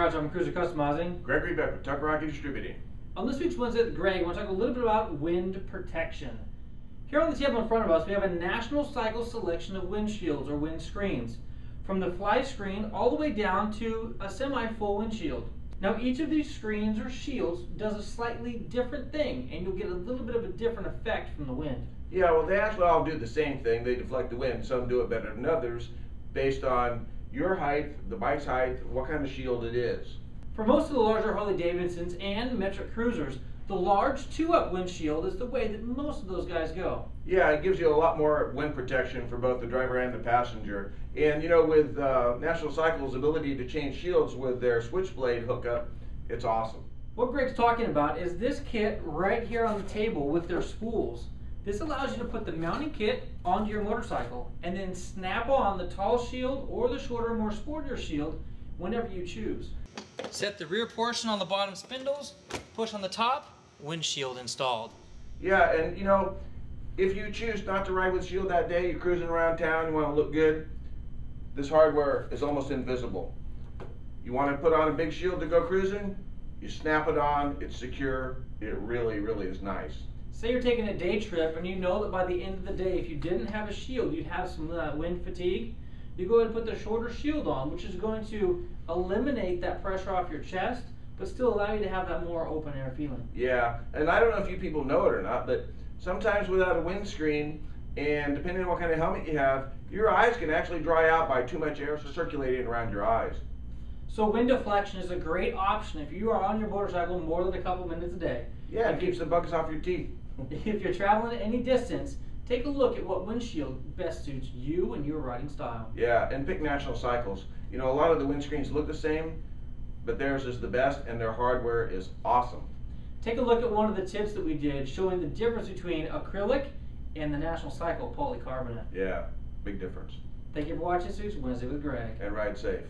Bradshaw of Cruiser Customizing. Gregory Beck with Tucker Distributing. On this week's Wednesday with Greg, I want to talk a little bit about wind protection. Here on the table in front of us, we have a National Cycle selection of windshields or wind screens, from the FlyScreen all the way down to a semi-full windshield. Now each of these screens or shields does a slightly different thing, and you'll get a little bit of a different effect from the wind. Yeah, well, they actually all do the same thing. They deflect the wind. Some do it better than others based on your height, the bike's height, what kind of shield it is. For most of the larger Harley-Davidsons and metric cruisers, the large 2-up windshield is the way that most of those guys go. Yeah, it gives you a lot more wind protection for both the driver and the passenger. And you know, with National Cycle's ability to change shields with their switchblade hookup, it's awesome. What Greg's talking about is this kit right here on the table with their spools. This allows you to put the mounting kit onto your motorcycle and then snap on the tall shield or the shorter, more sportier shield whenever you choose. Set the rear portion on the bottom spindles, push on the top, windshield installed. Yeah, and you know, if you choose not to ride with shield that day, you're cruising around town, you want to look good, this hardware is almost invisible. You want to put on a big shield to go cruising, you snap it on, it's secure, it really, really is nice. Say you're taking a day trip and you know that by the end of the day, if you didn't have a shield, you'd have some wind fatigue. You go ahead and put the shorter shield on, which is going to eliminate that pressure off your chest, but still allow you to have that more open air feeling. Yeah, and I don't know if you people know it or not, but sometimes without a windscreen, and depending on what kind of helmet you have, your eyes can actually dry out by too much air circulating around your eyes. So wind deflection is a great option if you are on your motorcycle more than a couple minutes a day. Yeah, it keeps the bugs off your teeth. If you're traveling at any distance, take a look at what windshield best suits you and your riding style. Yeah, and pick National Cycles. You know, a lot of the windscreens look the same, but theirs is the best and their hardware is awesome. Take a look at one of the tips that we did showing the difference between acrylic and the National Cycle polycarbonate. Yeah, big difference. Thank you for watching this week's Wednesday with Greg. And ride safe.